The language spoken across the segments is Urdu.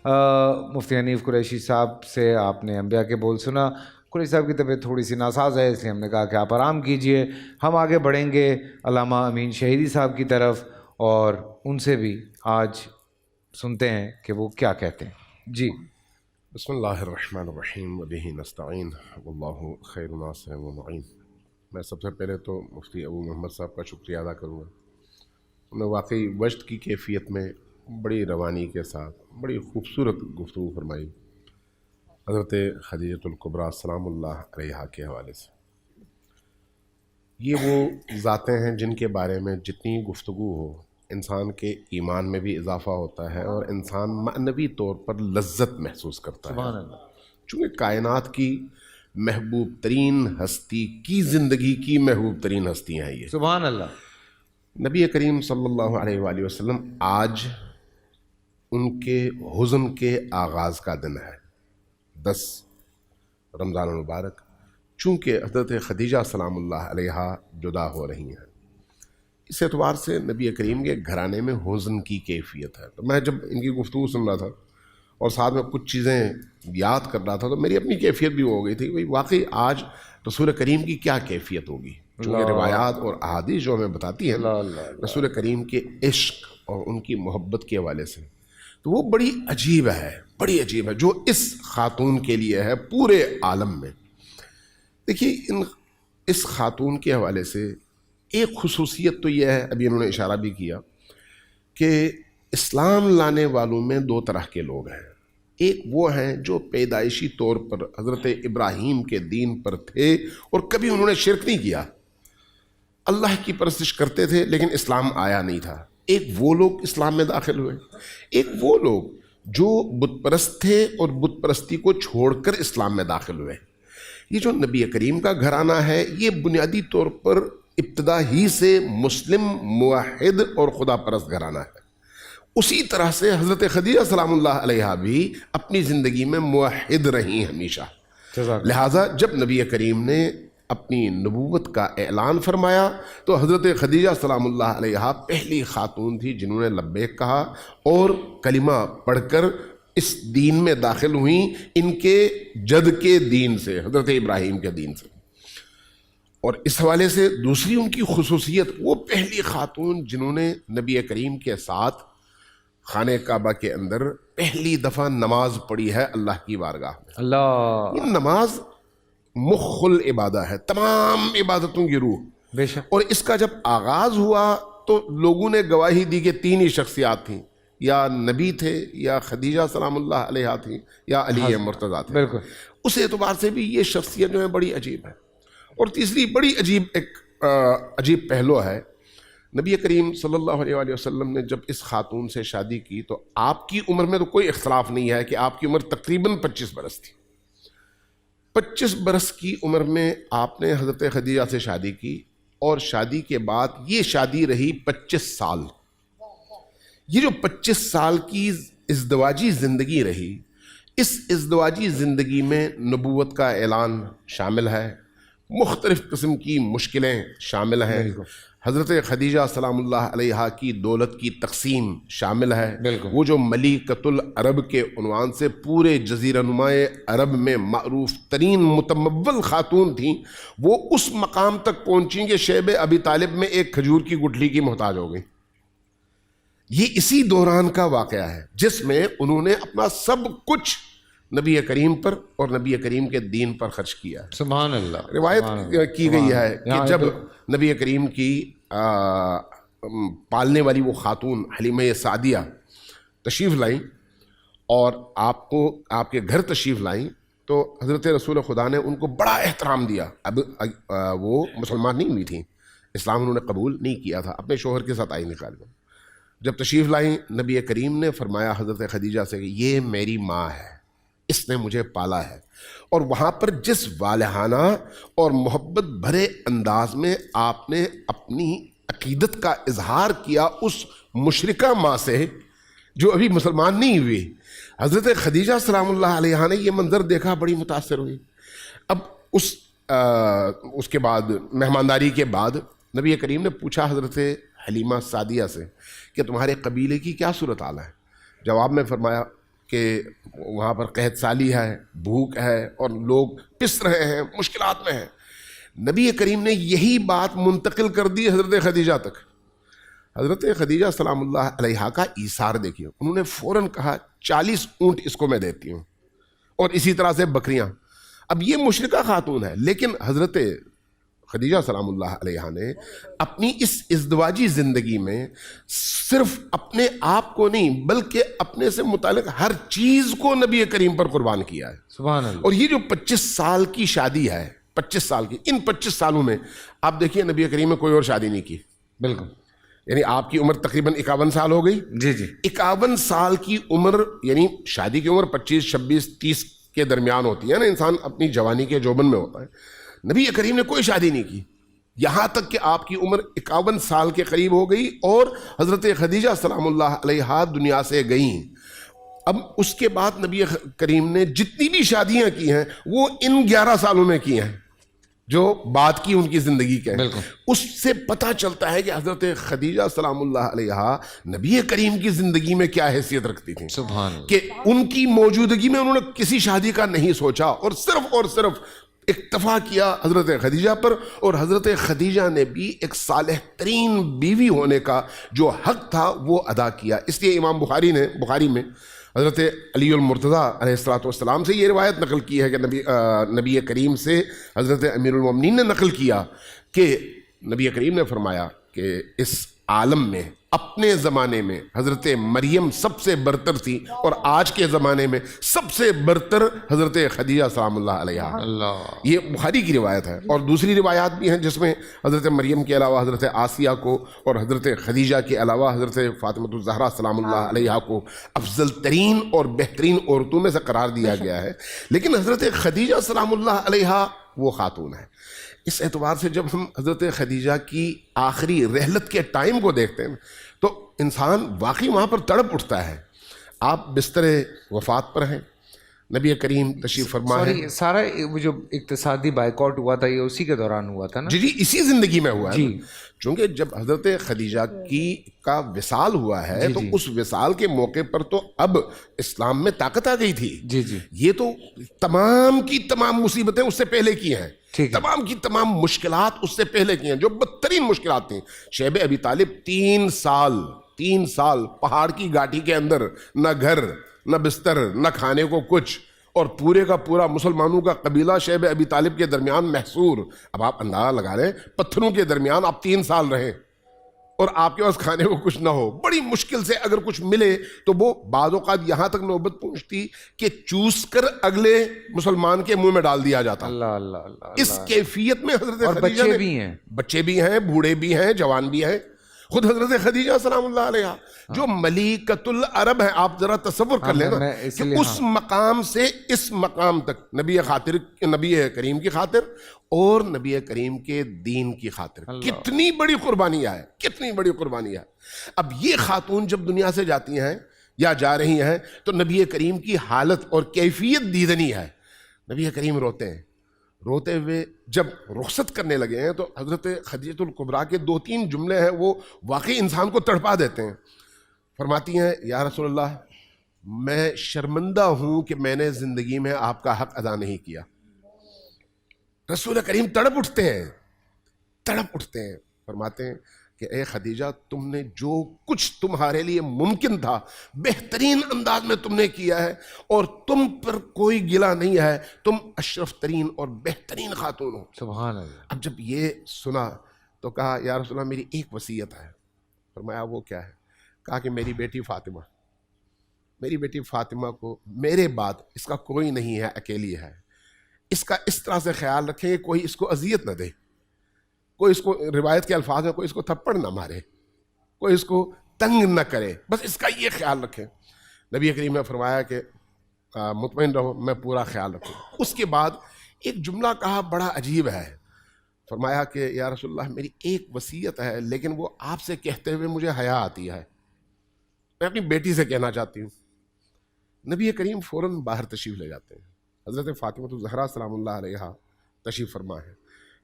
مفتی حنیف قریشی صاحب سے آپ نے انبیاء کے بول سنا. قریشی صاحب کی طبیعت تھوڑی سی ناساز ہے، اس لیے ہم نے کہا کہ آپ آرام کیجئے. ہم آگے بڑھیں گے علامہ امین شہیدی صاحب کی طرف اور ان سے بھی آج سنتے ہیں کہ وہ کیا کہتے ہیں. جی بسم اللہ الرحمن الرحیم وبہ نستعین واللہ خیر ناصر و معین. میں سب سے پہلے تو مفتی ابو محمد صاحب کا شکریہ ادا کروں گا. انہوں نے واقعی وجد کی کیفیت میں بڑی روانی کے ساتھ بڑی خوبصورت گفتگو فرمائی حضرت خدیجۃ الکبریٰ سلام اللہ علیہا کے حوالے سے. یہ وہ ذاتیں ہیں جن کے بارے میں جتنی گفتگو ہو انسان کے ایمان میں بھی اضافہ ہوتا ہے اور انسان معنوی طور پر لذت محسوس کرتا ہے. سبحان اللہ. چونکہ کائنات کی محبوب ترین ہستی کی زندگی کی محبوب ترین ہستیاں ہیں یہ. سبحان اللہ. نبی کریم صلی اللہ علیہ وآلہ وسلم آج ان کے حزن کے آغاز کا دن ہے 10 رمضان المبارک. چونکہ حضرت خدیجہ سلام اللہ علیہا جدا ہو رہی ہیں، اس اعتبار سے نبی کریم کے گھرانے میں حزن کی کیفیت ہے. تو میں جب ان کی گفتگو سن رہا تھا اور ساتھ میں کچھ چیزیں یاد کر رہا تھا تو میری اپنی کیفیت بھی ہو گئی تھی کہ واقعی آج رسول کریم کی کیا کیفیت ہوگی. چونکہ روایات اور احادیث جو ہمیں بتاتی ہیں رسول کریم کے عشق اور ان کی محبت کے حوالے سے، تو وہ بڑی عجیب ہے، بڑی عجیب ہے جو اس خاتون کے لیے ہے پورے عالم میں. دیکھیے اس خاتون کے حوالے سے ایک خصوصیت تو یہ ہے، ابھی انہوں نے اشارہ بھی کیا کہ اسلام لانے والوں میں 2 طرح کے لوگ ہیں. ایک وہ ہیں جو پیدائشی طور پر حضرت ابراہیم کے دین پر تھے اور کبھی انہوں نے شرک نہیں کیا، اللہ کی پرستش کرتے تھے لیکن اسلام آیا نہیں تھا. ایک وہ لوگ اسلام میں داخل ہوئے. ایک وہ لوگ جو بت پرست تھے اور بت پرستی کو چھوڑ کر اسلام میں داخل ہوئے. یہ جو نبی کریم کا گھرانہ ہے یہ بنیادی طور پر ابتدا ہی سے مسلم موحد اور خدا پرست گھرانہ ہے. اسی طرح سے حضرت خدیجہ سلام اللہ علیہا بھی اپنی زندگی میں موحد رہی ہمیشہ. لہٰذا جب نبی کریم نے اپنی نبوت کا اعلان فرمایا تو حضرت خدیجہ سلام اللہ علیہا پہلی خاتون تھی جنہوں نے لبیک کہا اور کلمہ پڑھ کر اس دین میں داخل ہوئیں، ان کے جد کے دین سے، حضرت ابراہیم کے دین سے. اور اس حوالے سے دوسری ان کی خصوصیت، وہ پہلی خاتون جنہوں نے نبی کریم کے ساتھ خانہ کعبہ کے اندر پہلی دفعہ نماز پڑھی ہے اللہ کی بارگاہ میں. اللہ. یہ نماز مخ العبادہ ہے، تمام عبادتوں کی روح. بے شک. اور اس کا جب آغاز ہوا تو لوگوں نے گواہی دی کہ 3 ہی شخصیات تھیں، یا نبی تھے یا خدیجہ سلام اللہ علیہا تھیں یا علی مرتضیٰ تھے. بالکل. اس اعتبار سے بھی یہ شخصیت جو ہے بڑی عجیب ہے. اور تیسری بڑی عجیب پہلو ہے، نبی کریم صلی اللہ علیہ وآلہ وسلم نے جب اس خاتون سے شادی کی تو آپ کی عمر میں تو کوئی اختلاف نہیں ہے کہ آپ کی عمر تقریباً 25 برس تھی. 25 برس کی عمر میں آپ نے حضرت خدیجہ سے شادی کی اور شادی کے بعد یہ شادی رہی 25 سال. یہ جو 25 سال کی ازدواجی زندگی رہی، اس ازدواجی زندگی میں نبوت کا اعلان شامل ہے، مختلف قسم کی مشکلیں شامل ہیں، حضرت خدیجہ سلام اللہ علیہا کی دولت کی تقسیم شامل ہے. وہ جو ملیکۃ العرب کے عنوان سے پورے جزیرہ نمائے عرب میں معروف ترین متمول خاتون تھیں، وہ اس مقام تک پہنچیں کہ شیب ابی طالب میں ایک کھجور کی گٹھلی کی محتاج ہو گئی. یہ اسی دوران کا واقعہ ہے جس میں انہوں نے اپنا سب کچھ نبی کریم پر اور نبی کریم کے دین پر خرچ کیا ہے. سبحان اللہ. روایت کی گئی ہے کہ جب نبی کریم کی پالنے والی وہ خاتون حلیمہ سعدیہ تشریف لائیں اور آپ کے گھر تشریف لائیں تو حضرت رسول خدا نے ان کو بڑا احترام دیا. اب وہ مسلمان نہیں ہوئی تھیں، اسلام انہوں نے قبول نہیں کیا تھا، اپنے شوہر کے ساتھ آئی نکال کر. جب تشریف لائیں نبی کریم نے فرمایا حضرت خدیجہ سے کہ یہ میری ماں ہے، اس نے مجھے پالا ہے. اور وہاں پر جس والہانہ اور محبت بھرے انداز میں آپ نے اپنی عقیدت کا اظہار کیا اس مشرکہ ماں سے جو ابھی مسلمان نہیں ہوئی، حضرت خدیجہ سلام اللہ علیہا نے یہ منظر دیکھا، بڑی متاثر ہوئی. اب اس کے بعد مہمانداری کے بعد نبی کریم نے پوچھا حضرت حلیمہ سعدیہ سے کہ تمہارے قبیلے کی کیا صورتحال ہے. جواب میں فرمایا کہ وہاں پر قحط سالی ہے، بھوک ہے اور لوگ پس رہے ہیں، مشکلات میں ہیں. نبی کریم نے یہی بات منتقل کر دی حضرت خدیجہ تک. حضرت خدیجہ سلام اللہ علیہا کا ایثار دیکھیے، انہوں نے فوراً کہا 40 اونٹ اس کو میں دیتی ہوں، اور اسی طرح سے بکریاں. اب یہ مشرکہ خاتون ہے، لیکن حضرت خدیجہ سلام اللہ علیہا نے اپنی اس ازدواجی زندگی میں صرف اپنے آپ کو نہیں بلکہ اپنے سے متعلق ہر چیز کو نبی کریم پر قربان کیا ہے. سبحان اللہ. اور یہ جو 25 سال کی شادی ہے، 25 سال کی، ان 25 سالوں میں آپ دیکھیے نبی کریم نے کوئی اور شادی نہیں کی. بالکل. یعنی آپ کی عمر تقریباً 51 سال ہو گئی. جی جی. 51 سال کی عمر، یعنی شادی کی عمر 25 26 30 کے درمیان ہوتی ہے نا، انسان اپنی جوانی کے جوبن میں ہوتا ہے. نبی کریم نے کوئی شادی نہیں کی، یہاں تک کہ آپ کی عمر 51 سال کے قریب ہو گئی اور حضرت خدیجہ سلام اللہ علیہا دنیا سے گئیں. اب اس کے بعد نبی کریم نے جتنی بھی شادیاں کی ہیں وہ ان 11 سالوں میں کی ہیں جو بات کی ان کی زندگی کے. اس سے پتہ چلتا ہے کہ حضرت خدیجہ سلام اللہ علیہا نبی کریم کی زندگی میں کیا حیثیت رکھتی تھیں. سبحان اللہ. کہ ان کی موجودگی میں انہوں نے کسی شادی کا نہیں سوچا اور صرف اکتفا کیا حضرت خدیجہ پر، اور حضرت خدیجہ نے بھی ایک صالح ترین بیوی ہونے کا جو حق تھا وہ ادا کیا. اس لیے امام بخاری میں حضرت علی المرتضیٰ علیہ الصلوۃ والسلام سے یہ روایت نقل کی ہے کہ نبی کریم سے حضرت امیر المومنین نے نقل کیا کہ نبی کریم نے فرمایا کہ اس عالم میں اپنے زمانے میں حضرت مریم سب سے برتر تھی اور آج کے زمانے میں سب سے برتر حضرت خدیجہ سلام اللہ علیہا. یہ بخاری کی روایت ہے. اور دوسری روایات بھی ہیں جس میں حضرت مریم کے علاوہ حضرت آسیہ کو اور حضرت خدیجہ کے علاوہ حضرت فاطمہ الزہرا سلام اللہ علیہا کو افضل ترین اور بہترین عورتوں میں سے قرار دیا گیا ہے. لیکن حضرت خدیجہ سلام اللہ علیہا وہ خاتون ہے. اس اعتبار سے جب ہم حضرت خدیجہ کی آخری رحلت کے ٹائم کو دیکھتے ہیں تو انسان واقعی وہاں پر تڑپ اٹھتا ہے. آپ بستر وفات پر ہیں، نبی کریم تشریف فرما ہے. سارا وہ جو اقتصادی بائیکاٹ ہوا تھا یہ اسی کے دوران ہوا تھا نا؟ جی اسی زندگی میں ہوا ہے. جی. چونکہ جب حضرت خدیجہ کا وصال ہوا ہے تو اس وصال کے موقع پر تو اب اسلام میں طاقت آ گئی تھی. جی جی. یہ تو تمام کی تمام مصیبتیں اس سے پہلے کی ہیں، تمام کی تمام مشکلات اس سے پہلے کی ہیں، جو بدترین مشکلات تھیں. شیب ابی طالب 3 سال پہاڑ کی گھاٹی کے اندر، نہ گھر نہ بستر نہ کھانے کو کچھ، اور پورے کا پورا مسلمانوں کا قبیلہ شیب ابی طالب کے درمیان محصور. اب آپ اندازہ لگا رہے ہیں پتھروں کے درمیان آپ 3 سال رہیں اور آپ کے پاس کھانے کو کچھ نہ ہو. بڑی مشکل سے اگر کچھ ملے تو وہ بعض اوقات یہاں تک نوبت پہنچتی کہ چوس کر اگلے مسلمان کے منہ میں ڈال دیا جاتا. اللہ اللہ اللہ. اس کیفیت میں حضرت اور خدیجہ بچے بھی ہیں، بچے بھی ہیں، بوڑھے بھی ہیں، جوان بھی ہیں. خود حضرت خدیجہ سلام اللہ علیہا جو ملیکۃ العرب ہے، آپ ذرا تصور کر لینا کہ اس مقام سے اس مقام تک نبی کریم کی خاطر اور نبی کریم کے دین کی خاطر کتنی بڑی قربانی ہے، کتنی بڑی قربانی ہے. اب یہ خاتون جب دنیا سے جاتی ہیں یا جا رہی ہیں تو نبی کریم کی حالت اور کیفیت دیدنی ہے. نبی کریم روتے ہیں. روتے ہوئے جب رخصت کرنے لگے ہیں تو حضرت خدیجہ الکبریٰ کے 2-3 جملے ہیں وہ واقعی انسان کو تڑپا دیتے ہیں. فرماتی ہیں یا رسول اللہ میں شرمندہ ہوں کہ میں نے زندگی میں آپ کا حق ادا نہیں کیا. رسول کریم تڑپ اٹھتے ہیں. فرماتے ہیں کہ اے خدیجہ تم نے جو کچھ تمہارے لیے ممکن تھا بہترین انداز میں تم نے کیا ہے اور تم پر کوئی گلہ نہیں ہے، تم اشرف ترین اور بہترین خاتون ہو. سبحان اللہ. اب جب یہ سنا تو کہا یا رسول اللہ میری ایک وصیت ہے. فرمایا وہ کیا ہے؟ کہا کہ میری بیٹی فاطمہ کو میرے بعد اس کا کوئی نہیں ہے، اکیلی ہے. اس کا اس طرح سے خیال رکھیں کہ کوئی اس کو اذیت نہ دے، کوئی اس کو، روایت کے الفاظ ہے، کوئی اس کو تھپڑ نہ مارے، کوئی اس کو تنگ نہ کرے، بس اس کا یہ خیال رکھیں. نبی کریم نے فرمایا کہ مطمئن رہو میں پورا خیال رکھوں. اس کے بعد ایک جملہ کہا بڑا عجیب ہے. فرمایا کہ یا رسول اللہ میری ایک وصیت ہے لیکن وہ آپ سے کہتے ہوئے مجھے حیا آتی ہے، میں اپنی بیٹی سے کہنا چاہتی ہوں. نبی کریم فوراً باہر تشریف لے جاتے ہیں. حضرت فاطمہ الزہرا سلام اللہ علیہا تشریف فرما ہے.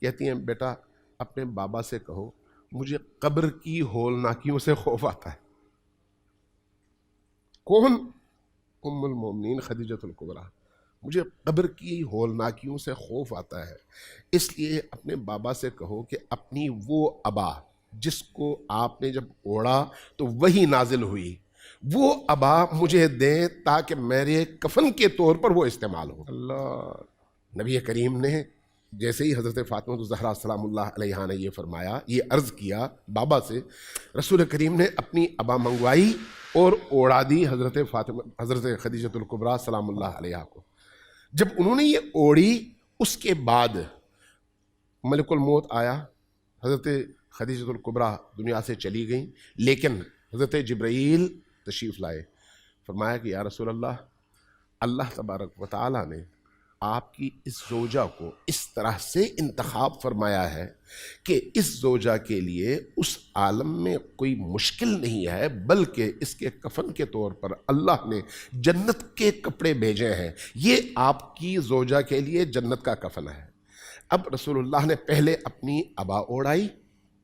کہتی ہیں بیٹا اپنے بابا سے کہو مجھے قبر کی ہولناکیوں سے خوف آتا ہے. کون؟ المومنین خدیجۃ الکبریٰ، مجھے قبر کی ہولناکیوں سے خوف آتا ہے، اس لیے اپنے بابا سے کہو کہ اپنی وہ ابا جس کو آپ نے جب اوڑھا تو وہی نازل ہوئی، وہ ابا مجھے دیں تاکہ میرے کفن کے طور پر وہ استعمال ہو۔ اللہ، نبی کریم نے جیسے ہی حضرت فاطمہ الزہرا سلام اللہ علیہا نے یہ فرمایا، یہ عرض کیا بابا سے، رسول کریم نے اپنی ابا منگوائی اور اوڑھا دی حضرت خدیجۃ الکبریٰ سلام اللہ علیہا کو۔ جب انہوں نے یہ اوڑھی، اس کے بعد ملک الموت آیا، حضرت خدیجۃ الکبریٰ دنیا سے چلی گئیں، لیکن حضرت جبرائیل تشریف لائے، فرمایا کہ یا رسول اللہ، اللہ تبارک و تعالیٰ نے آپ کی اس زوجہ کو اس طرح سے انتخاب فرمایا ہے کہ اس زوجہ کے لیے اس عالم میں کوئی مشکل نہیں ہے، بلکہ اس کے کفن کے طور پر اللہ نے جنت کے کپڑے بھیجے ہیں، یہ آپ کی زوجہ کے لیے جنت کا کفن ہے۔ اب رسول اللہ نے پہلے اپنی ابا اوڑھائی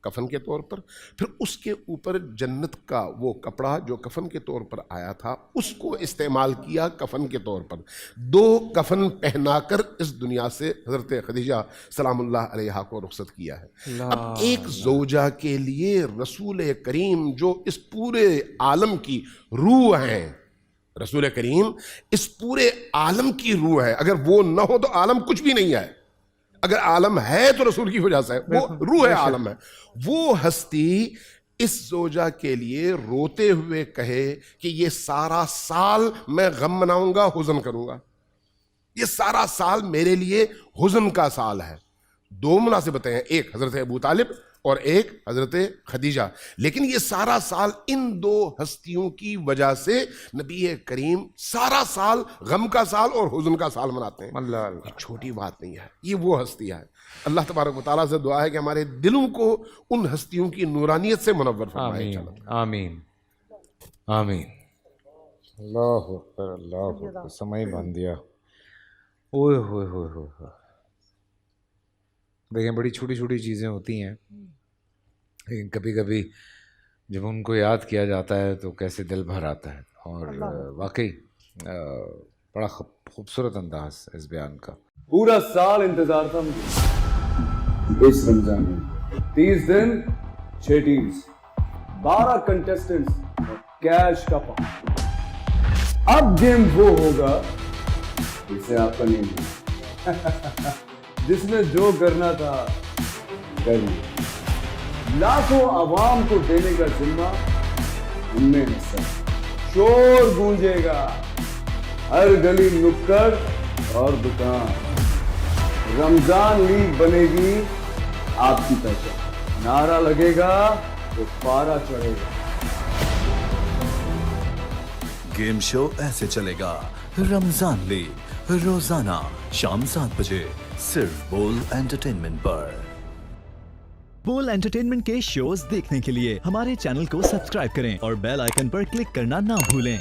کفن کے طور پر، پھر اس کے اوپر جنت کا وہ کپڑا جو کفن کے طور پر آیا تھا اس کو استعمال کیا کفن کے طور پر، دو کفن پہنا کر اس دنیا سے حضرت خدیجہ سلام اللہ علیہا کو رخصت کیا ہے۔ اب ایک زوجہ کے لیے رسول کریم جو اس پورے عالم کی روح ہیں، رسول کریم اس پورے عالم کی روح ہے، اگر وہ نہ ہو تو عالم کچھ بھی نہیں ہے، اگر عالم ہے تو رسول کی وجہ سے ہے، وہ روح ہے، عالم ہے۔ وہ ہستی اس زوجہ کے لیے روتے ہوئے کہے کہ یہ سارا سال میں غم مناؤں گا، حزن کروں گا، یہ سارا سال میرے لیے حزن کا سال ہے۔ دو مناسبتیں ہیں، ایک حضرت ابو طالب اور ایک حضرت خدیجہ، لیکن یہ سارا سال ان دو ہستیوں کی وجہ سے نبی کریم سارا سال غم کا سال اور حزن کا سال مناتے ہیں۔ اللہ، یہ چھوٹی بات نہیں ہے، یہ وہ ہستی ہے۔ اللہ تبارک و تعالیٰ سے دعا ہے کہ ہمارے دلوں کو ان ہستیوں کی نورانیت سے منور فرمائے۔ آمین آمین آمین۔ اللہ اکبر، اللہ اکبر، سمجھ بن دیا۔ اوہ ہوئے ہوئے ہوئے، دیکھیں بڑی چھوٹی چھوٹی چیزیں ہوتی ہیں، لیکن کبھی کبھی جب ان کو یاد کیا جاتا ہے تو کیسے دل بھر آتا ہے، اور واقعی بڑا خوبصورت انداز اس بیان کا۔ پورا سال انتظار تھا مجھے اس رمضان میں، 30 دن 6 ٹیمز، 12 کنٹیسٹنٹس اور کیش کا پاؤں۔ اب گیم وہ ہوگا جسے آپ کا نہیں ہے، جس میں جو کرنا تھا کر لیا۔ لاکھوں عوام کو دینے کا ذمہ ان میں حصہ، شور گونجے گا ہر گلی نکڑ اور دکان، رمضان لیگ بنے گی آپ کی پہچان، نعرہ لگے گا تو پارا چڑھے گا۔ گیم شو ایسے چلے گا، رمضان لیگ، روزانہ شام 7 بجے صرف بول انٹرٹینمنٹ پر۔ بول انٹرٹینمنٹ کے شوز دیکھنے کے لیے ہمارے چینل کو سبسکرائب کریں اور بیل آئیکن پر کلک کرنا نہ بھولیں۔